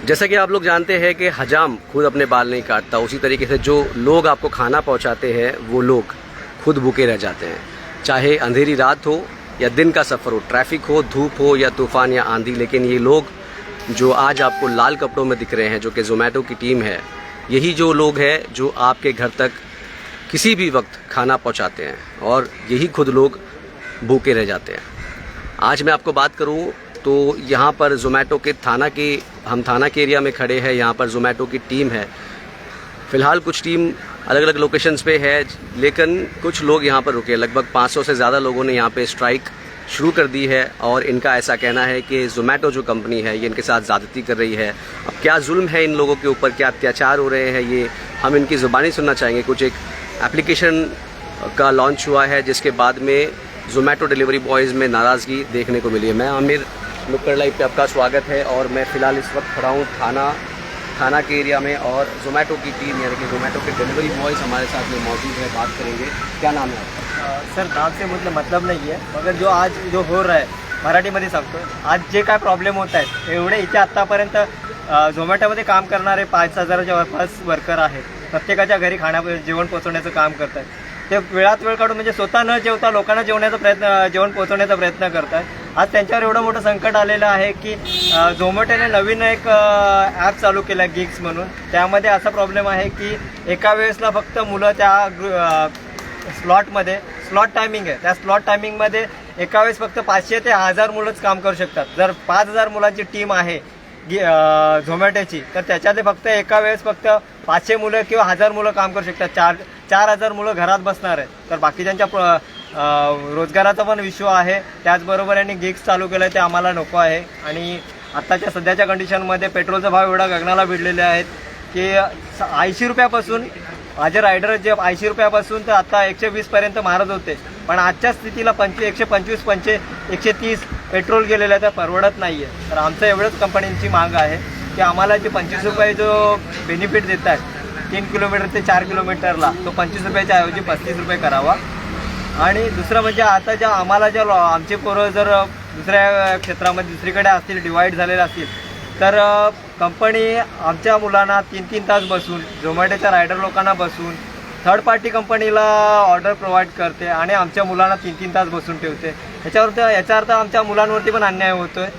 जैसा कि आप लोग जानते हैं कि हजाम खुद अपने बाल नहीं काटता, उसी तरीके से जो लोग आपको खाना पहुंचाते हैं वो लोग खुद भूखे रह जाते हैं। चाहे अंधेरी रात हो या दिन का सफ़र हो, ट्रैफिक हो, धूप हो या तूफ़ान या आंधी, लेकिन ये लोग जो आज आपको लाल कपड़ों में दिख रहे हैं, जो कि ज़ोमैटो की टीम है, यही जो लोग हैं जो आपके घर तक किसी भी वक्त खाना पहुंचाते हैं और यही खुद लोग भूखे रह जाते हैं। आज मैं आपको बात करूं तो यहाँ पर ज़ोमैटो के हम थाना के एरिया में खड़े हैं। यहाँ पर ज़ोमैटो की टीम है। फ़िलहाल कुछ टीम अलग अलग लोकेशंस पे है, लेकिन कुछ लोग यहाँ पर रुके। लगभग 500 से ज़्यादा लोगों ने यहाँ पे स्ट्राइक शुरू कर दी है और इनका ऐसा कहना है कि ज़ोमैटो जो कंपनी है ये इनके साथ ज़्यादती कर रही है। अब क्या जुल्म है इन लोगों के ऊपर, क्या अत्याचार हो रहे हैं, ये हम इनकी ज़ुबानी सुनना चाहेंगे। कुछ एक एप्लीकेशन का लॉन्च हुआ है जिसके बाद में ज़ोमैटो डिलीवरी बॉयज़ में नाराज़गी देखने को मिली है। मैं आमिर, नुक्कड़ लाइव पे आपका स्वागत है और मैं फ़िलहाल इस वक्त खड़ा हूँ थाना के एरिया में और ज़ोमैटो की टीम यानी कि ज़ोमैटो के डिलीवरी बॉयज़ हमारे साथ में मौजूद है। बात करेंगे। क्या नाम है आपका? सर नाम से मुझे मतलब नाही आहे, मगर जो आज जो हो रहा आहे मराठीमध्ये सांगतो, आज जे काय प्रॉब्लेम होत आहेत एवढे इथे आत्तापर्यंत झोमॅटोमध्ये काम करणारे 5,000च्या आसपास वर्कर आहेत. प्रत्येकाच्या घरी जेवण पोहोचवण्याचं काम करत आहेत. ते वेळात वेळ काढून म्हणजे स्वतः न जेवता लोकांना जेवण पोहोचवण्याचा प्रयत्न करतात. आज त्यांच्यावर एवढं मोठं संकट आलेलं आहे की झोमॅटोने नवीन एक ॲप चालू केलं आहे गिग्स म्हणून. त्यामध्ये असा प्रॉब्लेम आहे की एका वेळेसला फक्त मुलं त्या स्लॉट टायमिंग आहे, त्या स्लॉट टायमिंगमध्ये एका वेळेस फक्त 500 ते 1000 मुलंच काम करू शकतात. जर 5000 मुलांची टीम आहे झोमॅटोची तर त्याच्यामध्ये फक्त एका वेळेस फक्त 500 मुलं किंवा 1000 मुलं काम करू शकतात. 4000 मुलं घरात बसणार आहेत. तर बाकीच्यांच्या रोजगाराचा पण इश्यू आहे. त्याचबरोबर यांनी गिग्स चालू केलं ते आम्हाला नको आहे. आणि आत्ताच्या सध्याच्या कंडिशनमध्ये पेट्रोलचा भाव एवढा गगनाला भिडलेले आहेत की 80 रुपयापासून माझे रायडर जे 80 रुपयापासून तर आता 120 पर्यंत मारत होते, पण आजच्या स्थितीला 125 130 पेट्रोल गेलेलं आहे, तर परवडत नाही आहे. तर आमचं एवढंच कंपनीची माग आहे की आम्हाला जे 25 रुपये जो बेनिफिट देत आहेत 3 किलोमीटर ते 4 किलोमीटरला, तो 25 रुपयाच्या ऐवजी 35 रुपये करावा. आणि दुसरं म्हणजे आता ज्या आम्हाला आमचे पोरं जर दुसऱ्या क्षेत्रामध्ये दुसरीकडे असतील, डिवाईड झालेले असतील, तर कंपनी आमच्या मुलांना 3-3 तास बसून, झोमॅटोच्या रायडर लोकांना बसून थर्ड पार्टी कंपनीला ऑर्डर प्रोव्हाइड करते आणि आमच्या मुलांना 3-3 तास बसून ठेवते. याचा अर्थ आमच्या मुलांवरती पण अन्याय होतो आहे.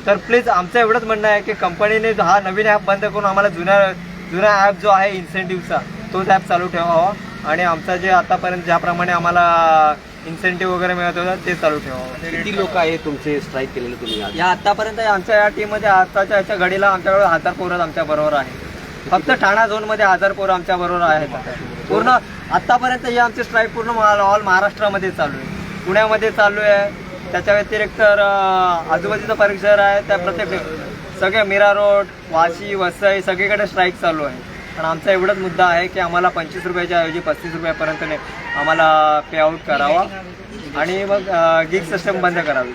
तर प्लीज आमचं एवढंच म्हणणं आहे की कंपनीने हा नवीन ॲप बंद करून आम्हाला जुना ॲप जो आहे इन्सेंटिव्हचा तोच ॲप चालू ठेवावा आणि आमचा जे आतापर्यंत ज्याप्रमाणे आम्हाला इन्सेंटिव्ह वगैरे मिळत होता ते चालू ठेवावं. किती लोक आहे तुमचे स्ट्राईक केलेले तुम्ही? या आतापर्यंत आमच्या या टीममध्ये आताच्या याच्या घडीला आमच्याकडे 1000 पोरं आमच्या बरोबर आहे. फक्त ठाणा झोनमध्ये 1000 पोरं आमच्या बरोबर आहेत. पूर्ण आतापर्यंत ही आमची स्ट्राईक पूर्ण ऑल महाराष्ट्रामध्ये चालू आहे, पुण्यामध्ये चालू आहे. त्याच्या व्यतिरिक्त आजूबाजूचा परिसर आहे त्या प्रत्येक सगळे मीरा रोड, वाशी, वसई सगळीकडे स्ट्राईक चालू आहे. पण आमचा एवढाच मुद्दा आहे की आम्हाला 25 रुपयाच्या ऐवजी 35 रुपयापर्यंत आम्हाला पे आउट करावा आणि मग गिग सिस्टम बंद करावी.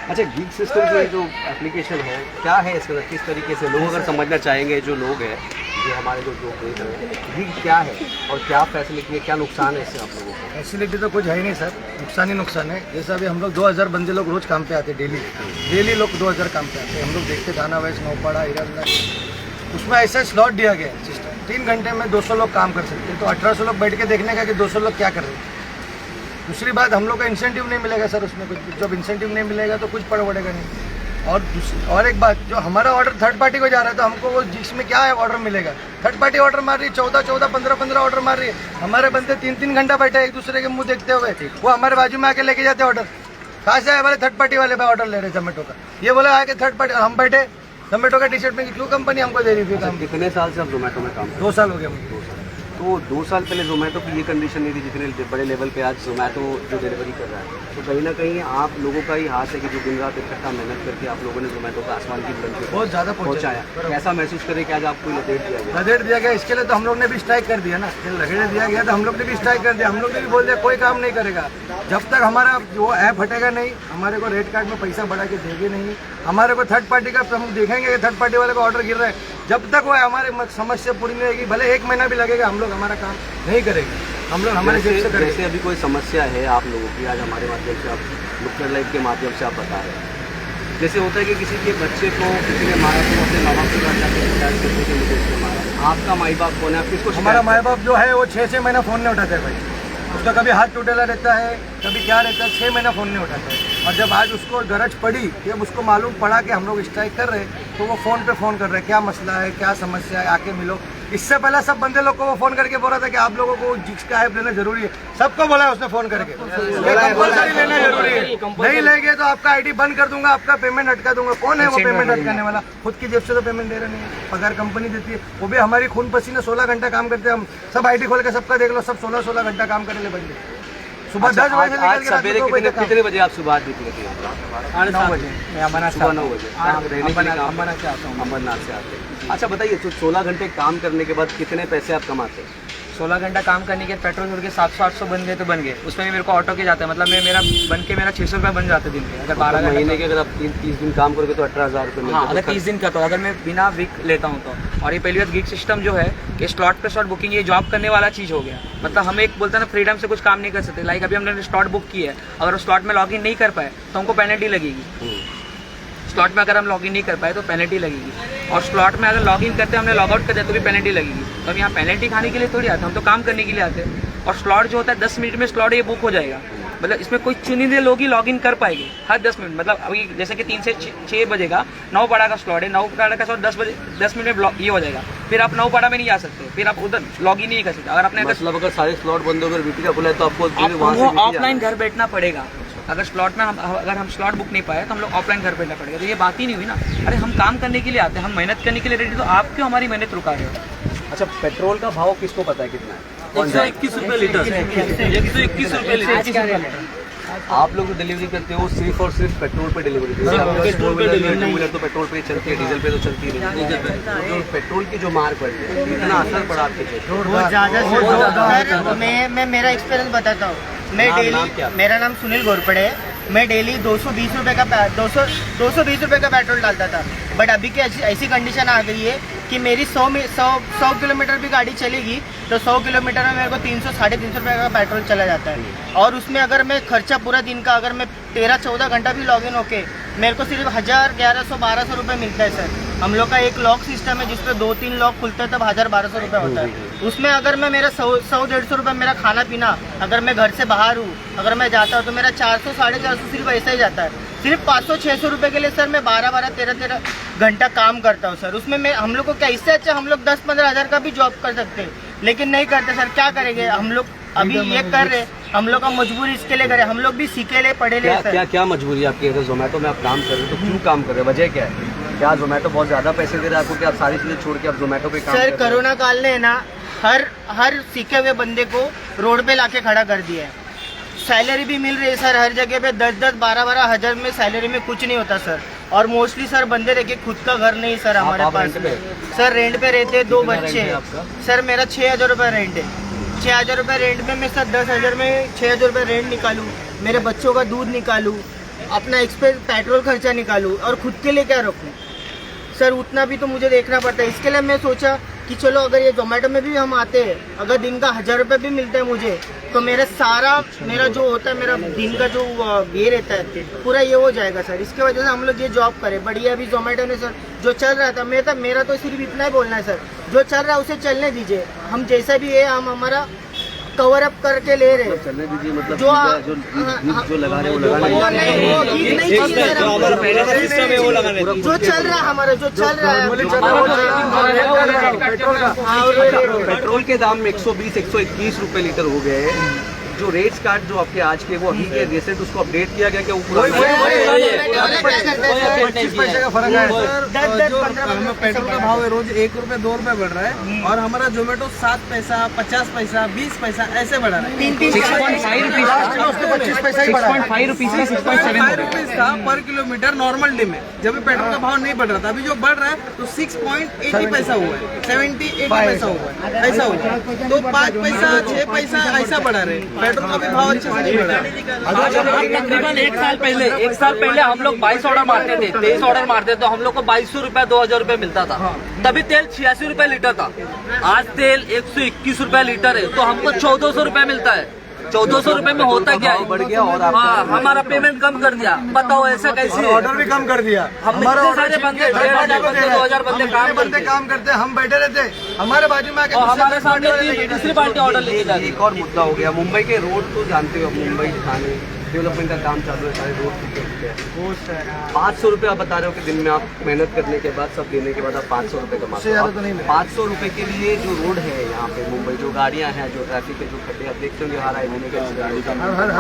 अच्छा, गिग सिस्टम जो एप्लीकेशन है क्या है इसका, किस तरीके से लोग अगर समझना चाहेंगे, जो लोग हैं जो हमारे जो देख रहे हैं, गिग क्या है और क्या फैसिलिटी है, क्या नुकसान है इससे आप लोगों को? फैसिलिटी तो कुछ है ही नहीं सर, नुकसान ही नुकसान है. जैसा अभी हम लोग 2000 बंदे लोग रोज़ काम पे आते, डेली लोग 2000 काम पे आते. हम लोग देखते थाना वेस्ट, नौपाड़ा, हीरानगर, उसमें ऐसा स्लॉट दिया गया है सिस्टम. 3 घंटे में 200 लोग काम कर सकते हैं. तो 1800 लोग बैठ के देखने का कि 200 लोग क्या कर रहे हैं. दूसरी बात, हम लोग का इंसेंटिव नहीं मिलेगा सर उसमें कुछ. जब इंसेंटिव नहीं मिलेगा तो कुछ पड़ेगा नहीं. और एक बात, जो हमारा ऑर्डर थर्ड पार्टी को जा रहा है तो हमको वो जिसमें क्या है ऑर्डर मिलेगा. थर्ड पार्टी ऑर्डर मार रही है 14, 15 ऑर्डर मार रही है. हमारे बंदे 3 घंटा बैठे एक दूसरे के मुंह देखते हुए, वो हमारे बाजू में आके लेके जाते ऑर्डर. कहाँ से आए वाले थर्ड पार्टी वाले ऑर्डर ले रहे जोमेटो का. ये बोला आके थर्ड पार्टी, हम बैठे जोमेटो का टी-शर्ट में, क्यों कंपनी हमको दे रही थी काम. कितने साल से आप जोमेटो में काम? 2 साल हो गया मुझे. तो 2 साल पहले जोमेटो की ये कंडीशन नहीं थी जितने बड़े लेवल पे आज जोमेटो जो डिलीवरी कर रहा है. तो कहीं ना कहीं आप लोगों का ही हाथ है कि जो दिन रात इकट्ठा मेहनत करके आप लोगों ने जोमेटो का आसमान की बुलंदी पे बहुत ज़्यादा पहुँचाया. कैसा महसूस करें कि आज आपको लपेट दिया गया? लपेट दिया गया. इसके लिए तो हम लोग ने भी स्ट्राइक कर दिया ना. लपेट दिया गया तो हम लोग ने भी स्ट्राइक कर दिया. हम लोग ने भी बोल दिया कोई काम नहीं करेगा जब तक हमारा वो ऐप हटेगा नहीं. हमारे को रेट कार्ड में पैसा बढ़ा के देंगे नहीं. हमारे को थर्ड पार्टी का हम देखेंगे कि थर्ड पार्टी वाले को ऑर्डर गिर रहा है. जब तक वो हमारे समस्या पूरी नहीं होगी, भले 1 महीना भी लगेगा, हम लोग हमारा काम नहीं करेंगे. हम लोग हमारे जेब से करेंगे. जैसे अभी कोई समस्या है आप लोगों की, आज हमारे माध्यम से आप नुक्कड़ लाइव के माध्यम से आप बता रहे हैं, जैसे होता है कि किसी के बच्चे को किसी ने मारा तो वो अपने माँ बाप के घर जाके शिकायत करते कि मुझे इसने मारा। आपका माई बाप कौन है, आप किसको हमारा शिकायत माँ बाप जो है वो 6-6 महीना फ़ोन नहीं उठाते भाई। उसका कभी हाथ टूटेला रहता है, कभी क्या रहता है, 6 महीना फ़ोन नहीं उठाता है। और जब आज उसको गरज पड़ी, जब उसको मालूम पड़ा कि हम लोग स्ट्राइक कर रहे हैं, तो वो फ़ोन पे फ़ोन कर रहे हैं, क्या मसला है, क्या समस्या है, आके मिलो। इससे पहले सब बंदे लोग को वो फ़ोन करके बोल रहा था कि आप लोगों को जिसका ऐप लेना जरूरी है। सबको बोला है उसने फ़ोन करके, ये कंपलसरी लेना जरूरी है, नहीं लेंगे तो आपका आईडी बंद कर दूंगा, आपका पेमेंट अटका दूंगा। कौन है वो पेमेंट अटकाने वाला? खुद की जेब से तो पेमेंट दे रहा नहीं है, पगार कंपनी देती है, वो भी हमारी खून पसीने 16 घंटा काम करते हैं हम। सब आईडी खोल के सबका देख लो, सब 16-16 घंटा काम करने ले बंदे। सुबह 10 बजे से आज निकल के रात सवेरे को 2 बजे तक कितने बजे आप सुबह ड्यूटी करती हैं? 9 बजे मैं अमरनाथ सुबह 9 बजे रहने के लिए कहाँ? अमरनाथ से आता हूँ। अमरनाथ से आते हैं। अच्छा बताइए, तो 16 घंटे काम करने के बाद कितने पैसे आप कमाते हैं? 16 घंटा काम करने के पेट्रोल छोड़ के 700-800 बन गए तो बन गए। उसमें भी मेरे को ऑटो के जाता है, मतलब मेरा बन के मेरा 600 रुपये बन जाते दिन के। अगर 12 महीने घंटे के अगर आप 30 दिन काम करोगे तो 18,000 रुपये मिलते हाँ, हैं। अगर तो 30 दिन का तो अगर मैं बिना वीक लेता हूँ तो। और ये पहली बात गिग सिस्टम जो है कि स्लॉट पे स्लॉट बुकिंग, ये जॉब करने वाला चीज़ हो गया। मतलब हम एक बोलते हैं ना फ्रीडम से कुछ काम नहीं कर सकते। लाइक अभी हमने स्लॉट बुक की है, अगर उस स्लॉट में लॉग इन नहीं कर पाए तो हमको पेनल्टी लगेगी। स्लॉट में अगर हम लॉग इन नहीं कर पाए तो पेनल्टी लगेगी, और स्लॉट में अगर लॉग इन करते हैं हमने लॉग आउट कर दिया तो भी पेनल्टी लगेगी। तो हम यहाँ पेनल्टी खाने के लिए थोड़ी आते हैं, हम तो काम करने के लिए आते हैं। और स्लॉट जो होता है 10 मिनट में स्लॉट ये बुक हो जाएगा। मतलब इसमें कोई चुनिंदे लोग ही लॉग इन कर पाएंगे हर 10 मिनट। मतलब अभी जैसे कि 3 से 6 बजेगा, 9 पाड़ा का स्लॉट है, 9 पाड़ा का स्लॉट 10 मिनट में ये हो जाएगा। फिर आप 9 पाड़ा में नहीं आ सकते, फिर आप उधर लॉग इन नहीं कर सकते। अगर आपने मतलब अगर सारे स्लॉट बंद होकर ड्यूटी का खुला है तो आपको वहाँ से ऑफलाइन घर बैठना पड़ेगा। अगर स्लॉट में अगर हम स्लॉट बुक नहीं पाए तो हम लोग ऑफलाइन घर बैठना पड़ेगा। तो ये बात ही नहीं हुई ना। अरे हम काम करने के लिए आते हैं, हम मेहनत करने के लिए रेडी, तो आप क्यों हमारी मेहनत रुका रहे हो? अच्छा, पेट्रोल का भाव किसको पता है कितना है? 121 रुपये लीटर, 121 रुपये लीटर। आप लोग डिलीवरी करते हो सिर्फ और सिर्फ पेट्रोल पे डिलीवरी करते हो? पेट्रोल पे डिलीवरी तो पेट्रोल पे चलती है, डीजल पे तो चलती नहीं है। पेट्रोल की जो मार पड़ी है, कितना असर पड़ा आपके पे? बहुत ज़्यादा सर। मैं मेरा एक्सपीरियंस बताता हूँ। मैं नाम डेली, क्या? मेरा नाम सुनील घोरपड़े है। मैं डेली 220 रुपये का 220 रुपये का पेट्रोल डालता था। बट अभी की ऐसी कंडीशन आ गई है कि मेरी 100 किलोमीटर भी गाड़ी चलेगी तो 100 किलोमीटर में मेरे को 300-350 रुपये का पेट्रोल चला जाता है। और उसमें अगर मैं खर्चा पूरा दिन का, अगर मैं 13-14 घंटा भी लॉग इन होके, मेरे को सिर्फ 1000, 1100-1200 रुपये मिलता है सर। हम लोग का एक लॉक सिस्टम है जिसपे 2-3 लॉक खुलते हैं, तब 1000-1200 रुपये होता है। उसमें अगर मैं मेरा 100-150 रुपये मेरा खाना पीना, अगर मैं घर से बाहर हूँ, अगर मैं जाता हूँ तो मेरा 400-450 सिर्फ ऐसा ही जाता है। सिर्फ 500-600 रुपये के लिए सर मैं 12-12, 13-13 घंटा काम करता हूँ सर। उसमें मैं हम लोग को क्या, इससे अच्छा हम लोग 10-15 हज़ार का भी जॉब कर सकते हैं, लेकिन नहीं करते सर। क्या करेंगे हम लोग? अभी ये कर रहे, हम लोग का मजबूरी इसके लिए करे, हम लोग भी सीखे ले पढ़े ले सर। क्या मजबूरी है आपकी? अगर जोमेटो में आप काम कर रहे हो तो क्यों काम कर रहे हो? वजह क्या है? क्या जोमेटो बहुत ज़्यादा पैसे दे रहा है आपको कि आप सारी चीज़ें छोड़ के आप जोमेटो पे काम कर सर रहे हो? कोरोना काल ने ना हर सीखे हुए बंदे को रोड पे लाके खड़ा कर दिया है। सैलरी भी मिल रही है सर हर जगह पे, 10-10, 12-12 हज़ार में सैलरी में कुछ नहीं होता सर। और मोस्टली सर बंदे देखिए खुद का घर नहीं सर हमारे आप पास रेंट पे? सर रेंट पे रहते हैं, 2 कितना रेंट बच्चे है आपका? सर मेरा 6,000 रुपये रेंट है। 6,000 रुपये रेंट में मैं सर 10,000 में 6,000 रुपये रेंट निकालूँ, मेरे बच्चों का दूध निकालूँ, अपना एक्सपेंस पेट्रोल खर्चा निकालूँ, और खुद के लिए क्या रखूँ सर? उतना भी तो मुझे देखना पड़ता है। इसके लिए मैं सोचा कि चलो अगर ये जोमेटो में भी हम आते हैं, अगर दिन का 1000 रुपये भी मिलता है मुझे, तो मेरा जो होता है, मेरा दिन का जो ये रहता है पूरा ये हो जाएगा सर। इसके वजह से हम लोग ये जॉब करें। बढ़िया अभी जोमेटो ने सर जो चल रहा था, मेरा तो सिर्फ इतना ही बोलना है सर, जो चल रहा है उसे चलने दीजिए। हम जैसा भी है हम हमारा कवर अप करके ले रहे हैं। चलने दीजिए, मतलब जो जो लगा रहे हैं वो लगा रहे हैं। वो गीत नहीं चाहिए सर हमको। जो चल रहा है हमारा, जो चल रहा है पेट्रोल के दाम में 120-121 रुपए लीटर हो गए हैं। जो रेट्स कार्ड जो आपके आज के वो अभी के रिसेंट उसको अपडेट किया गया क्या? वो पूरा 25 पैसे का फर्क है सर। पेट्रोल का भाव है रोज 1 रुपए 2 रुपए बढ़ रहा है, और हमारा जोमेटो 7 पैसा, 50 पैसा, 20 पैसा ऐसे बढ़ा रहा है। 25 पैसा ही बढ़ा है। 6.5 रुपीज़ से 5 रुपीज था पर किलोमीटर नॉर्मल डे में, जब भी पेट्रोल का भाव नहीं बढ़ रहा था। अभी जो बढ़ रहा है तो 6.80 पैसा हुआ है, 70-80 पैसा हुआ है, ऐसा हुआ है। तो 5 पैसा 6 पैसा ऐसा बढ़ा रहे। पेट्रोल का भी भाव अच्छे से नहीं बढ़ा। आज तकरीबन 1 साल पहले हम लोग 22 ऑर्डर मारते थे, 23 ऑर्डर मारते थे तो हम लोग को 2200 रुपया 2000 रुपये मिलता था। तभी तेल 86 रुपये लीटर था। आज तेल 121 रुपये लीटर है तो हमको 1400 रुपये मिलता है। 1400 रुपए में होता क्या है? बढ़ गया और आपका हाँ, हमारा पेमेंट कम कर दिया। बताओ ऐसा कैसे? ऑर्डर भी कम कर दिया। हम हमारा इतने order सारे sheet बंदे, के 1500 बंदे, 2000 बंदे हम काम इतने बंदे करते काम करते हैं, हम बैठे रहते हैं, हमारे बाजू में आके और दूसरे हमारे पार्टी वाले सामने लेके दूसरी पार्टी ऑर्डर लेके जाती है। एक और मुद्दा हो गया, मुंबई के रोड तो जानते हो, मुंबई थाने डेवलपमेंट का काम चालू है, सारे रोड टूटे हुए हैं। 500 रुपये आप बता रहे हो कि दिन में आप मेहनत करने के बाद, सब देने के बाद आप 500 रुपये कमाते उससे हो। ज़्यादा तो नहीं मिलेगा। 500 रुपये के लिए जो रोड है यहाँ पे मुंबई, जो गाड़ियाँ हैं, जो ट्रैफिक के जो खड्डे आप देखते होंगे, हर आए महीने के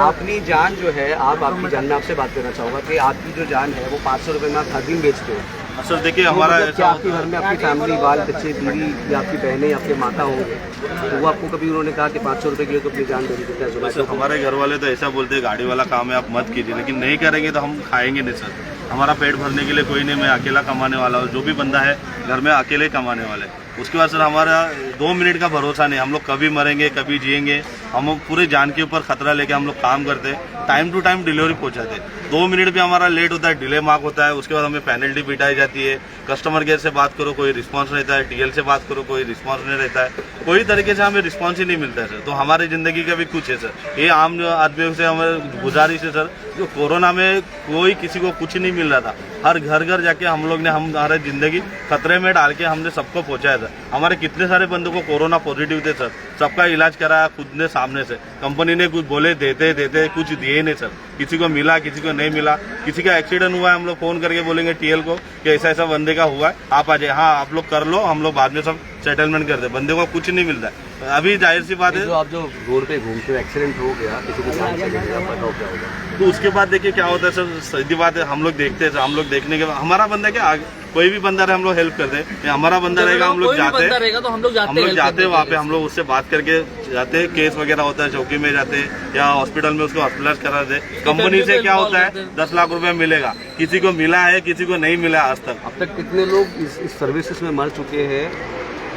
अपनी जान जो है, आपकी जान में आपसे बात करना चाहूँगा कि आपकी जो जान है वो 500 रुपये में आप हर दिन बेचते हो। सर देखिए हमारा मतलब क्या ऐसा आपके घर में आपकी फैमिली, बाल बच्चे, बीवी या आपकी बहनें, आपके माता होंगे, तो वो आपको कभी उन्होंने कहा कि 500 रुपये के लिए तो अपनी जान दे देते हैं? वैसे हमारे घर वाले तो ऐसा बोलते हैं गाड़ी वाला काम है आप मत कीजिए, लेकिन नहीं करेंगे तो हम खाएंगे नहीं सर। हमारा पेट भरने के लिए कोई नहीं, मैं अकेला कमाने वाला हूँ, जो भी बंदा है घर में अकेले कमाने वाले। उसके बाद सर हमारा 2 मिनट का भरोसा नहीं, हम लोग कभी मरेंगे कभी जिएंगे। हम पूरे जान के ऊपर खतरा लेके हम लोग काम करते हैं, टाइम टू टाइम डिलीवरी पहुंचाते। 2 मिनट भी हमारा लेट होता है, डिले मार्क होता है, उसके बाद हमें पेनल्टी पिटाई जाती है। कस्टमर केयर से बात करो कोई रिस्पांस रहता है, टीएल से बात करो कोई रिस्पांस नहीं रहता है, कोई तरीके से हमें रिस्पांस ही नहीं मिलता है सर। तो हमारी ज़िंदगी का भी कुछ है सर। ये आम आदमियों से हमें गुजारिश है सर, जो कोरोना में कोई किसी को कुछ नहीं मिल रहा था, हर घर घर जाके हम लोग ने हमारे ज़िंदगी खतरे में डाल के हमने सबको पहुँचाया था। हमारे कितने सारे बंदों को कोरोना पॉजिटिव थे सर, सबका इलाज कराया खुद ने सामने से। कंपनी ने कुछ बोले देते कुछ दिए नहीं सर, किसी को मिला किसी को नहीं मिला। किसी का एक्सीडेंट हुआ है, हम लोग फ़ोन करके बोलेंगे टीएल को कि ऐसा ऐसा बंदे का हुआ है, आप आ जाए, हाँ आप लोग कर लो, हम लोग बाद में सब सेटलमेंट कर दे। बंदे को कुछ नहीं मिलता है। अभी जाहिर सी बात है, जो आप जो रोड पे घूमते हो, एक्सीडेंट हो गया, किसी को जान चली गई, आप बताओ क्या होगा? तो उसके बाद देखिए क्या होता है सर, सीधी बात है, हम लोग देखते हैं, हम लोग देखने के बाद हमारा बंदा क्या कोई भी बंदा रहे हम लोग हेल्प करते हैं, हमारा बंदा रहेगा हम लोग जाते हैं, तो हम लोग जाते हैं वहाँ पे, हम लोग उससे बात करके जाते हैं। केस वगैरह होता है चौकी में जाते हैं या हॉस्पिटल में उसको हॉस्पिटलाइज करा दे। कंपनी से क्या होता है 10 लाख रुपए मिलेगा, किसी को मिला है किसी को नहीं मिला आज तक। अब तक कितने लोग इस सर्विसेज में मर चुके हैं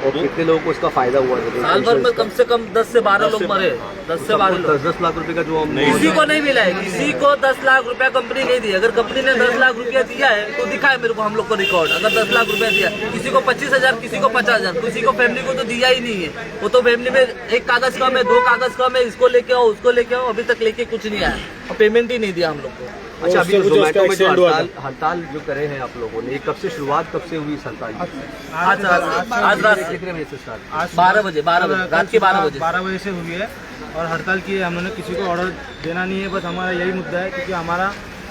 और कितने लोगों को इसका फायदा हुआ है? साल भर में कम से कम 10 से 12 लोग मरे। 10 से 12 लोग। 10 लाख रुपए का जो हम किसी को नहीं मिला है, किसी को 10 लाख रुपया कंपनी नहीं दी। अगर कंपनी ने 10 लाख रुपया दिया है तो दिखाए मेरे को, हम लोग को रिकॉर्ड। अगर 10 लाख रुपया दिया, किसी को 25,000, किसी को 50,000, किसी को फैमिली को तो दिया ही नहीं है। वो तो फैमिली में एक कागज कम है, 2 कागज कम है, इसको लेके आओ उसको लेके आओ, अभी तक लेके कुछ नहीं आया और पेमेंट ही नहीं दिया हम लोग को। अच्छा, अभी जोमेटो में जो हड़ताल जो करे हैं आप लोगों ने, कब से शुरुआत, कब से हुई इस हड़ताल की? आज रात कितने बजे से स्टार्ट? 12 बजे, रात के 12 बजे। 12 बजे से हुई है और हड़ताल की है। हमने किसी को ऑर्डर देना नहीं है, बस हमारा यही मुद्दा है, क्योंकि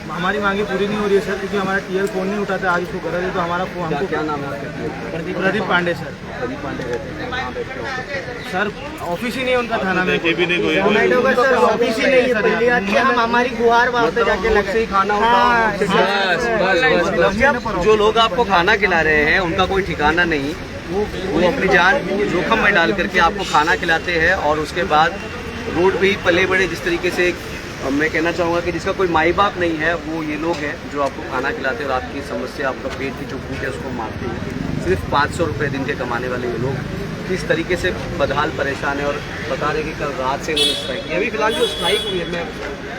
हमारी मांगे पूरी नहीं हो रही है सर, क्योंकि हमारा टीएल फोन नहीं उठाता। आज उसको गरज है तो हमारा हमको क्या नाम है आपका? प्रदीप पांडे सर। प्रदीप पांडे रहते हैं, कहाँ बैठते हो? सर ऑफिस ही नहीं है उनका थाना में, देखे भी नहीं कोई। जोमेटो का सर ऑफिस ही नहीं है। पहली बात कि हम हमारी गुहार वहाँ पे जाके रोड से लगे। ही खाना होता, जो लोग आपको खाना खिला रहे हैं उनका कोई ठिकाना नहीं, वो अपनी जान जोखिम में डाल करके आपको खाना खिलाते हैं और उसके बाद रोड पे ही पले बड़े, जिस तरीके से मैं कहना चाहूँगा कि जिसका कोई माई बाप नहीं है, वो ये लोग हैं जो आपको खाना खिलाते हैं और आपकी समस्या, आपका पेट की जो भूख है उसको मारते हैं। सिर्फ 500 रुपये दिन के कमाने वाले ये लोग किस तरीके से बदहाल परेशान है और बता रहे कि कल रात से उन्होंने स्ट्राइक किया। अभी फिलहाल जो स्ट्राइक हुई है,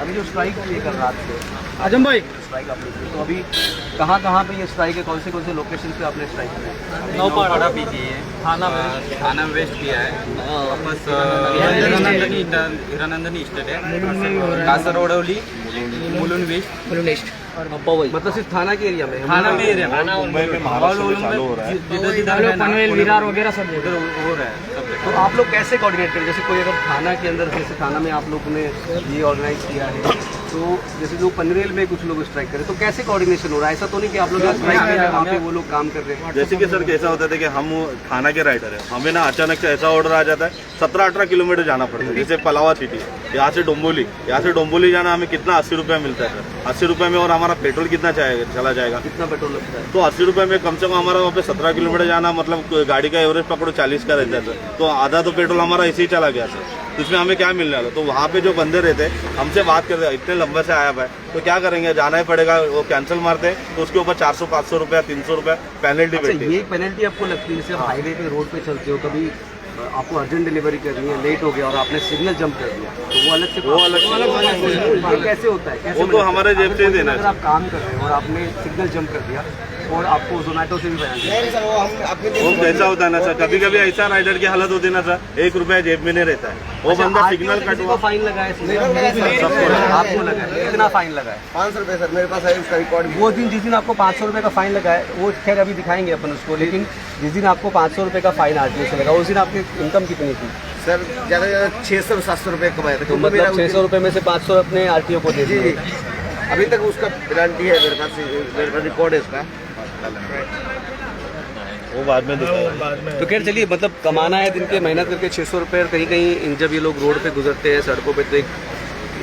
अभी जो स्ट्राइक हुई है कल रात से, आजम भाई स्ट्राइक आपने की, तो अभी कहाँ पे ये स्ट्राइक है, कौन से लोकेशन पे आपने स्ट्राइक किया? नौपाड़ा भी की है, थाना में वेस्ट किया है, वापस हिरानंदनी स्टेट है, कासरवडवली, मुलुंड वेस्ट और पवई। मतलब सिर्फ थाना के एरिया में? थाना में एरिया मुंबई में महाराष्ट्र में चालू हो रहा है, पनवेल विरार वगैरह सब उधर हो रहा है सब जगह। तो आप लोग कैसे कोऑर्डिनेट करें? जैसे कोई अगर थाना के अंदर, जैसे थाना में आप लोगों ने ये ऑर्गेनाइज किया है, तो जैसे जो पनवेल में कुछ लोग स्ट्राइक करें, तो कैसे कोऑर्डिनेशन हो रहा है? ऐसा तो नहीं कि आप लोग स्ट्राइक कर रहे हैं, वहाँ पे वो लोग काम कर रहे हैं? जैसे कि सर कैसा होता था कि हम थाना के राइडर है, हमें ना अचानक से ऐसा ऑर्डर आ जाता है 17-18 किलोमीटर जाना पड़ता है। जैसे पलावा सिटी है, यहाँ से डोंबोली जाना हमें कितना 80 रुपये मिलता है सर। 80 रुपये में और हमारा पेट्रोल कितना चला जाएगा? कितना पेट्रोल लगता है? तो 80 रुपये में कम से कम हमारा वहाँ पे 17 किलोमीटर जाना, मतलब गाड़ी का एवरेज पकड़ो 40 का रहता है सर। तो आधा तो पेट्रोल हमारा इसी चला गया सर। तो इसमें हमें क्या मिलने वाला? तो वहाँ पे जो बंदे रहते हमसे बात करते हैं, इतने लंबे से आया हुआ है तो क्या करेंगे, जाना ही पड़ेगा। वो कैंसिल मारते हैं तो उसके ऊपर 400-500 रुपया, 300 रुपया पेनल्टी बैठती है। ये पेनल्टी आपको लगती है? जैसे आप हाईवे पे रोड पे चलते हो, कभी आपको अर्जेंट डिलीवरी करनी है, लेट हो गया और आपने सिग्नल जंप कर दिया, तो वो अलग से कैसे होता है? वो तो हमारे जेब से ही देना है। अगर आप काम कर रहे हो और आपने सिग्नल जंप कर दिया और आपको जोमेटो से भी फाइनेंस नहीं सर वो हम अपने वो कैसा होता है ना सर, कभी कभी ऐसा राइडर की हालत होती है ना सर, 1 रुपया जेब में नहीं रहता है, वो बंदा सिग्नल कटवा फाइन लगा है आपको लगा है, कितना फाइन लगा है? 500 रुपये सर मेरे पास है उसका रिकॉर्ड। वो दिन जिस दिन आपको 500 रुपये का फाइन लगा है वो खैर अभी दिखाएंगे अपन उसको, लेकिन जिस दिन आपको 500 रुपये का फाइन आरटीओ से लगा उस दिन आपकी इनकम कितनी थी? सर ज़्यादा से ज़्यादा 600-700 रुपये कमाए थे। तो मतलब 600 रुपये में से 500 अपने आरटीओ को दे दिए। अभी तक उसका गारंटी है मेरे पास रिकॉर्ड है उसका। वो बाद में दिखाएगा। तो खैर चलिए, मतलब कमाना है दिन के, मेहनत करके 600 रुपये, कहीं कहीं जब ये लोग रोड पे गुजरते हैं सड़कों पे, तो एक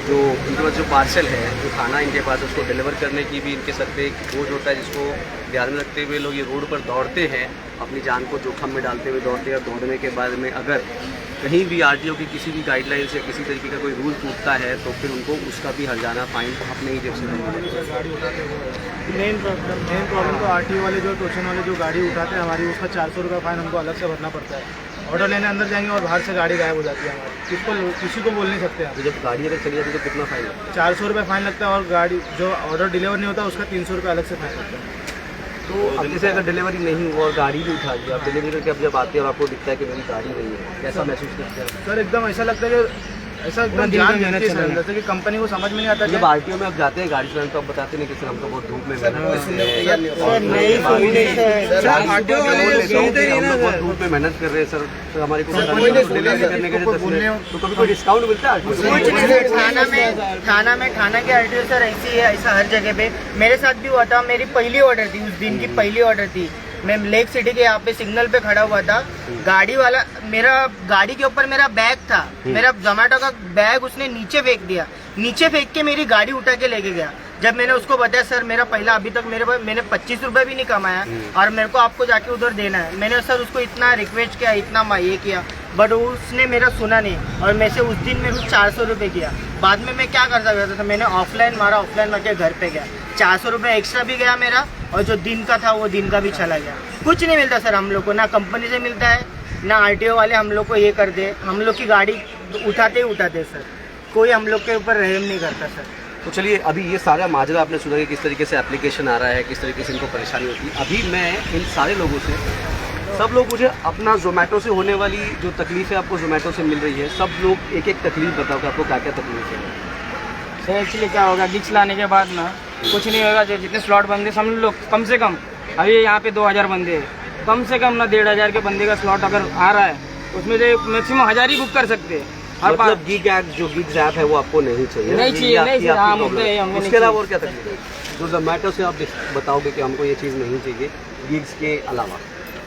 जो इनके पास जो पार्सल है, जो खाना इनके पास, उसको डिलीवर करने की भी इनके सर पे एक बोझ होता है, जिसको ध्यान में रखते हुए लोग ये रोड पर दौड़ते हैं, अपनी जान को जोखम में डालते हुए दौड़ते हैं। और दौड़ने के बाद में अगर कहीं भी आरटीओ की किसी भी गाइडलाइन से किसी तरीके का कोई रूल टूटता है तो फिर उनको उसका भी हर्जाना फाइन अपने ही जेब से देना पड़ता है। मेन प्रॉब्लम तो आरटीओ वाले जो टोचन वाले जो गाड़ी उठाते हैं हमारी, उसका 400 रुपये फाइन हमको अलग से भरना पड़ता है। ऑर्डर लेने अंदर जाएंगे और बाहर से गाड़ी गायब हो जाती है हमारी, किसी को बोल नहीं सकते हैं। तो जब गाड़ी अगर चली जाती है तो कितना फाइन लगता है? 400 रुपये फाइन लगता है और गाड़ी जो ऑर्डर डिलीवर नहीं होता उसका 300 रुपये अलग से फाइन लगता है। तो अब जैसे अगर डिलीवरी नहीं हुआ और गाड़ी भी उठा दी, आप डिलीवरी करके अब जब आते हैं और आपको दिखता है कि मेरी गाड़ी नहीं है, कैसा महसूस करते हैं? सर एकदम ऐसा लगता है कि ऐसा एकदम जान मिलती है सर, जैसे कि कंपनी को समझ में नहीं आता जब आरटीओ में आप जाते हैं गाड़ी चलाने तो आप बताते नहीं कि सर हमको बहुत धूप में मेहनत करते हैं, बहुत धूप में मेहनत कर रहे हैं सर, तो हमारे को डिलीवरी करने के लिए तो कभी कोई डिस्काउंट मिलता है? कुछ नहीं सर, थाना के आरटीओ सर ऐसी है, ऐसा हर जगह पे मेरे साथ भी हुआ था। मेरी पहली ऑर्डर थी, उस दिन की पहली ऑर्डर थी। मैं लेक सिटी के यहाँ पे सिग्नल पे खड़ा हुआ था, गाड़ी वाला मेरा गाड़ी के ऊपर मेरा बैग था, मेरा जोमेटो का बैग उसने नीचे फेंक दिया, नीचे फेंक के मेरी गाड़ी उठा के लेके गया। जब मैंने उसको बताया सर मेरा पहला अभी तक मैंने 25 रुपये भी नहीं कमाया और मेरे को आपको जाके उधर देना है, मैंने सर उसको इतना रिक्वेस्ट किया, इतना ये किया, बट उसने मेरा सुना नहीं और मैं से उस दिन में 400 रुपये किया। बाद में मैं क्या कर सकता था, मैंने ऑफलाइन मारा, ऑफलाइन मार के घर पे गया, 400 रुपये एक्स्ट्रा भी गया मेरा और जो दिन का था वो दिन का भी चला गया। कुछ नहीं मिलता सर हम लोग को, ना कंपनी से मिलता है ना आरटीओ वाले हम लोग को ये कर दे, हम लोग की गाड़ी उठाते ही उठाते सर, कोई हम लोग के ऊपर रहम नहीं करता सर। तो चलिए, अभी ये सारा माजरा आपने सुना कि किस तरीके से एप्लीकेशन आ रहा है, किस तरीके से इनको परेशानी होती है। अभी मैं इन सारे लोगों से, सब लोग मुझे अपना जोमेटो से होने वाली जो तकलीफ है आपको जोमेटो से मिल रही है, सब लोग एक एक तकलीफ बताओ कि आपको क्या क्या तकलीफ है। सर एक्चुअली क्या होगा, गिक्स लाने के बाद ना कुछ नहीं होगा, जो जितने स्लॉट बंदे हम लोग कम से कम अभी यहाँ पे 2000 बंदे हैं, कम से कम ना 1500 के बंदे का स्लॉट अगर आ रहा है उसमें से मैक्सिमम 1000 ही बुक कर सकते हैं। मतलब गिग ऐप, जो गिग्स ऐप है वो आपको नहीं चाहिए? नहीं चाहिए, नहीं चाहिए। हाँ, मुद्दे हैं, हमें उसके अलावा और क्या तकलीफ है जो जोमेटो से आप बताओगे कि हमको ये चीज़ नहीं चाहिए गिग्स के अलावा?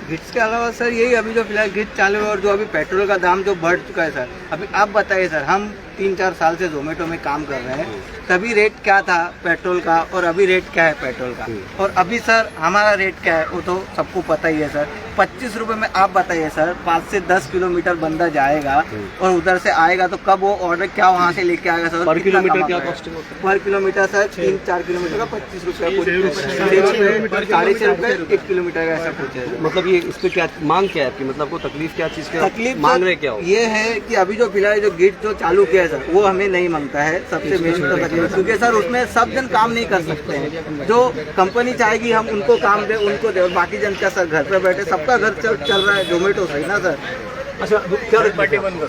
गिट्स के अलावा सर यही अभी जो फिलहाल गिट्स चालू है और जो अभी पेट्रोल का दाम जो बढ़ चुका है सर, अभी आप बताइए सर, हम 3-4 साल से जोमेटो में काम कर रहे हैं, तभी रेट क्या था पेट्रोल का और अभी रेट क्या है पेट्रोल का, और अभी सर हमारा रेट क्या है वो तो सबको पता ही है सर। 25 रुपये में आप बताइए सर, 5 से 10 किलोमीटर बंदा जाएगा और उधर से आएगा तो कब वो ऑर्डर क्या वहाँ से लेके आएगा सर? पर किलोमीटर क्या कॉस्टिंग होता है? पर किलोमीटर सर 3-4 किलोमीटर का 25 रुपये, 6.5 रुपये 1 किलोमीटर का ऐसा कुछ है। मतलब ये इस पर क्या मांग क्या है आपकी, मतलब को तकलीफ क्या चीज़ की तकलीफ मांग रहे क्या हो? ये है कि अभी जो फिलहाल जो गिट जो चालू किया है सर वो हमें नहीं मांगता है, सबसे बेस्ट तो तकलीफ, क्योंकि सर उसमें सब जन काम नहीं कर सकते हैं। जो कंपनी चाहेगी हम उनको काम दे, उनको दे, और बाकी जन क्या सर घर पे बैठे सबका घर चल रहा है जोमेटो से ना सर। अच्छा, क्या पार्टी बंद कर?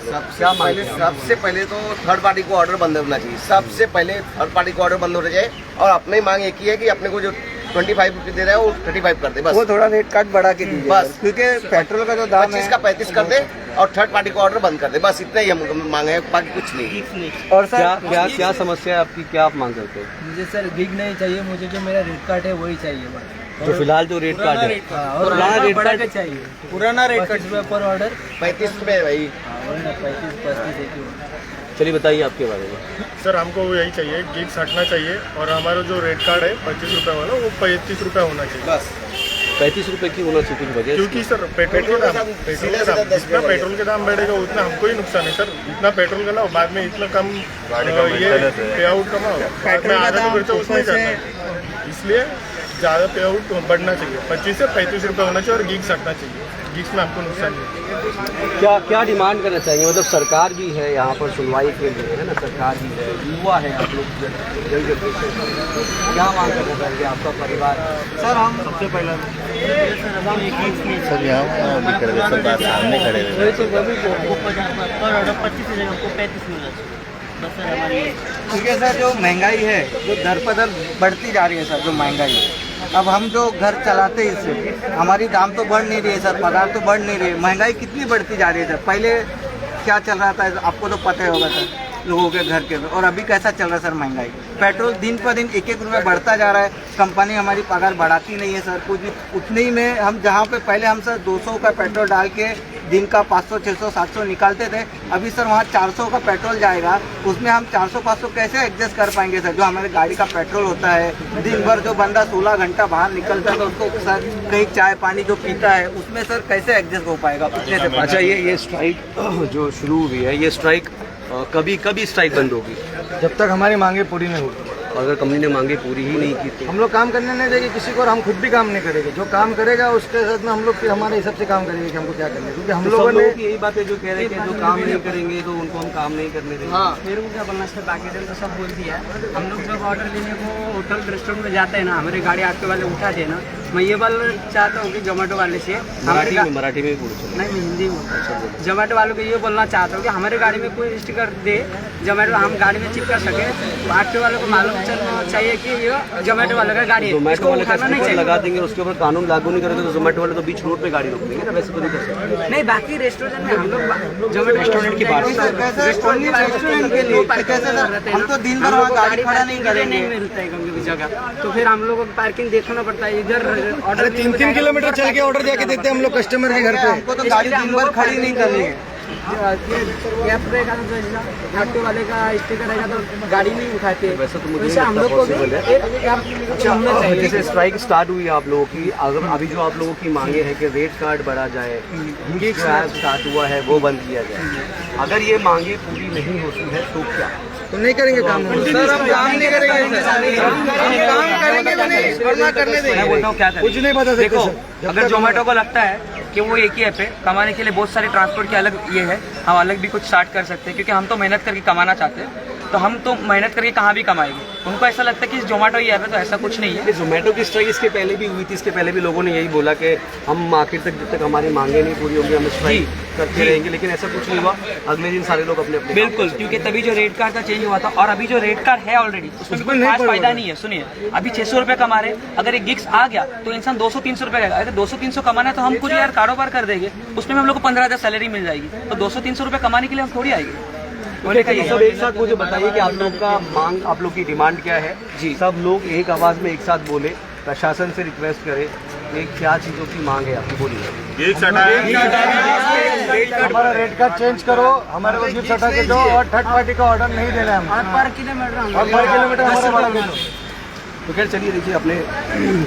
सबसे पहले तो थर्ड पार्टी को ऑर्डर बंद होना चाहिए, सबसे पहले थर्ड पार्टी को ऑर्डर बंद होना चाहिए। और अपनी मांग एक ही है कि अपने को जो 25 रुपये दे रहा है वो 35 कर दे बस, वो थोड़ा रेट काट बढ़ा के दीजिए बस, क्योंकि पेट्रोल का जो दाम 25 का 35 कर दे और थर्ड पार्टी को ऑर्डर बंद कर दे, बस इतना ही हम मांगे है, बाकी कुछ नहीं। और सर क्या समस्या है आपकी, क्या आप मांग करते हो? मुझे सर गिग नहीं चाहिए, मुझे जो मेरा रेट कार्ड है वही चाहिए बस। जो फिलहाल जो रेट कार्ड है, पुराना रेट कार्ड चाहिए, पुराना रेट 25 रुपये पर ऑर्डर। 35 रुपये भाई। 35 चलिए बताइए आपके बारे में। सर हमको यही चाहिए, गिग्स हटना चाहिए और हमारा जो रेट कार्ड है 25 रुपये वाला वो 35 रुपये होना चाहिए बस। 35 रुपये की होना चाहिए की वजह? क्योंकि सर पेट्रोल के दाम जितना पेट्रोल के दाम बढ़ेगा उतना हमको ही नुकसान है सर। इतना पेट्रोल का बाद में इतना कम ये पे आउट कमाओ, बाद में आधा तो खर्चा उसमें करना, इसलिए ज़्यादा पे आउट बढ़ना चाहिए, 25 से 35 रुपये होना चाहिए और गिग्स हटना चाहिए। गिग्स में आपको नुकसान नहीं है। क्या क्या डिमांड करना चाहेंगे? मतलब सरकार भी है यहाँ पर सुनवाई के लिए, है ना, सरकार भी है, युवा है आप लोग, यंग जनरेशन, क्या मांग करना चाहेंगे आपका परिवार? सर हम सबसे पहला सर यहाँ सामने खड़े हुए 25 जगह को 35 मिला बस सर हमारी ठीक है सर। जो महंगाई है जो दर पर दर बढ़ती जा रही है सर, जो महंगाई है, अब हम जो घर चलाते हैं इससे हमारी दाम तो बढ़ नहीं रही है सर, पगार तो बढ़ नहीं रही है, महंगाई कितनी बढ़ती जा रही है सर। पहले क्या चल रहा था आपको तो पता ही होगा सर लोगों के घर के, और अभी कैसा चल रहा है सर महंगाई। पेट्रोल दिन पर दिन 1-1 रुपये बढ़ता जा रहा है, कंपनी हमारी पगार बढ़ाती नहीं है सर कुछ भी। उतने ही में हम जहाँ पे पहले हम सर 200 का पेट्रोल डाल के दिन का 500, 600, 700 निकालते थे, अभी सर वहाँ 400 का पेट्रोल जाएगा, उसमें हम 400-500 कैसे एडजस्ट कर पाएंगे सर। जो हमारे गाड़ी का पेट्रोल होता है, दिन भर जो बंदा 16 घंटा बाहर निकलता है तो उसको सर कहीं चाय पानी जो पीता है उसमें सर कैसे एडजस्ट हो पाएगा उतने से। अच्छा, ये स्ट्राइक जो शुरू हुई है, ये स्ट्राइक कभी स्ट्राइक बंद होगी? जब तक हमारी मांगे पूरी नहीं होगी। अगर कंपनी ने मांगे पूरी ही नहीं की तो हम लोग काम करने नहीं देंगे किसी को, और हम खुद भी काम नहीं करेंगे। जो काम करेगा उसके साथ में हम लोग फिर हमारे हिसाब से काम करेंगे कि हमको क्या करना है, क्योंकि हम लोगों ने यही बात है जो कह रहे हैं कि जो काम नहीं करेंगे तो उनको हम काम नहीं करने देंगे। हाँ, मेरे को क्या बोलना है, बाकी दिन तो सब बोल दिया। हम लोग जब ऑर्डर लेने को होटल रेस्टोरेंट में जाते हैं ना, हमारी गाड़ी ऑटो वाले उठाते हैं ना, मैं ये बोल चाहता हूँ कि जोमेटो वाले से मराठी में बोलो। नहीं, मैं हिंदी में जोमेटो वालों को ये बोलना चाहता हूँ कि हमारे गाड़ी में कोई स्टिकर दे जोमेटो, हम गाड़ी में चिपका सके। ऑटो वालों को मालूम चलना चाहिए कि ये जोमेटो वाले का गाड़ी है, जोमेटो वाले का उठाना नहीं स्टिकर चाहिए। लगा देंगे, उसके ऊपर कानून लागू नहीं करेंगे तो जोमेटो वाले तो बीच रोड पे गाड़ी रोक देंगे ना, वैसे तो नहीं कर सकते। नहीं, बाकी रेस्टोरेंट में हम लोग जोमेटो रेस्टोरेंट की बात रेस्टोरेंट के लिए कैसे सर, हम तो दिन भर वहाँ गाड़ी खड़ा नहीं करेंगे, नहीं मिलता है कभी भी जगह, तो फिर हम लोगों को पार्किंग देखना पड़ता है। इधर ऑर्डर 3-3 किलोमीटर चल के ऑर्डर जाके देते हैं हम लोग कस्टमर के घर पे। हमको तो गाड़ी दिन भर खड़ी नहीं करनी है। कैब रहेगा तो ऑटो वाले का स्टिकर रहेगा तो गाड़ी नहीं उठाते। वैसे तो मुझे वैसे हम लोग को भी पॉसिबल है। एक कैब चलना चाहिए। जैसे स्ट्राइक स्टार्ट हुई है आप लोगों की, अगर अभी जो आप लोगों की मांगे है कि रेट कार्ड बढ़ा जाए, गिग स्टार्ट हुआ है वो बंद किया जाए, अगर ये मांगे पूरी नहीं होती है तो क्या? तो नहीं करेंगे काम सर हम काम नहीं करेंगे, हम काम करेंगे तो नहीं, वरना करने मैं देंगे। बोलता हूँ क्या करें? कुछ नहीं बता सकते देखो, सर। अगर जोमेटो को लगता है कि वो एक ही ऐप है, कमाने के लिए बहुत सारे ट्रांसपोर्ट के अलग ये है, हम अलग भी कुछ स्टार्ट कर सकते हैं, क्योंकि हम तो मेहनत करके कमाना चाहते हैं, तो हम तो मेहनत करके कहाँ भी कमाएंगे। उनको ऐसा लगता है कि जोमेटो ही ऐप है, तो ऐसा कुछ नहीं है। जोमेटो की स्ट्राइक इसके पहले भी हुई थी, इसके पहले भी लोगों ने यही बोला कि हम आखिर तक जब तक हमारी मांगे नहीं पूरी होंगी हम स्ट्राइक करते रहेंगे, लेकिन ऐसा कुछ नहीं हुआ। अगले दिन सारे लोग अपने अपने बिल्कुल, क्योंकि तभी जो रेट कार्ड का चेंज हुआ था, और अभी जो रेट कार्ड है ऑलरेडी उसमें भी कोई खास फायदा नहीं है। सुनिए, अभी 600 रुपये कमा रहे, अगर एक गिग्स आ गया तो इंसान 200-300 रुपये का, अगर 200-300 कमाना है तो हम कुछ यार कारोबार कर देंगे, उसमें हम लोग को 15,000 सैलरी मिल जाएगी, तो 200-300 रुपये कमाने के लिए हम थोड़ी आएंगे। बोले का ये सब एक साथ मुझे बताइए कि आप लोग का मांग, आप लोग की डिमांड क्या है जी? सब लोग एक आवाज में एक साथ बोले, प्रशासन से रिक्वेस्ट करें, एक क्या चीज़ों की मांग है आपकी, बोलिए। हमारा रेट कार्ड चेंज करो, हमारे को गिफ्ट हटा के दो, और थर्ड पार्टी का ऑर्डर नहीं देना है हमको। और पर किलोमीटर हमारा बढ़ा के दो। तो खैर चलिए देखिए अपने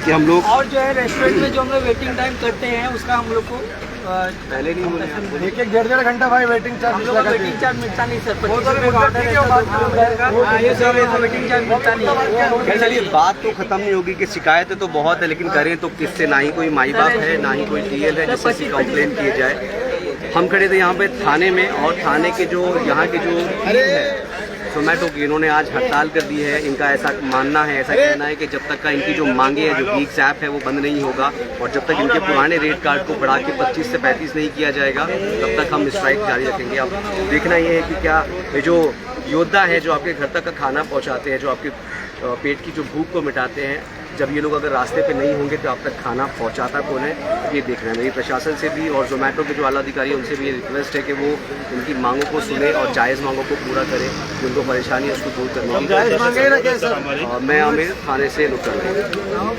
कि हम लोग और जो है रेस्टोरेंट में जो हम लोग वेटिंग टाइम करते हैं उसका हम लोग को पहले नहीं बोले आप बोले। 1-1.5 घंटा भाई वेटिंग हम चार्ज लोग का वेटिंग चार्ज मिलता नहीं सर, 25 रुपये का ऑर्डर है तो ये सर वेटिंग चार्ज मिलता नहीं। खैर चलिए, बात तो खत्म नहीं होगी कि शिकायतें तो बहुत है, लेकिन करें तो किससे? ना ही कोई माई बाप है, ना ही कोई टीएल है जिससे कंप्लेन किए जाए। हम खड़े थे यहाँ पे थाने में, और थाने के जो यहाँ के जो टीम है जोमेटो की, इन्होंने आज हड़ताल कर दी है। इनका ऐसा मानना है, ऐसा कहना है कि जब तक का इनकी जो मांगे हैं, जो गिग्स ऐप है वो बंद नहीं होगा, और जब तक इनके पुराने रेट कार्ड को बढ़ा के 25 से 35 नहीं किया जाएगा तब तक हम स्ट्राइक जारी रखेंगे। अब देखना ये है कि क्या ये जो योद्धा है जो आपके घर तक का खाना पहुंचाते हैं, जो आपके पेट की जो भूख को मिटाते हैं, जब ये लोग अगर रास्ते पे नहीं होंगे तो आप तक खाना पहुंचाता कौन है, ये देखना है। मेरी प्रशासन से भी और जोमेटो के जो आला अधिकारी हैं उनसे भी ये रिक्वेस्ट है कि वो इनकी मांगों को सुने और जायज़ मांगों को पूरा करें, जो उनको परेशानी है उसको दूर करने की। मैं आमिर थाने से नुक्कड़ में।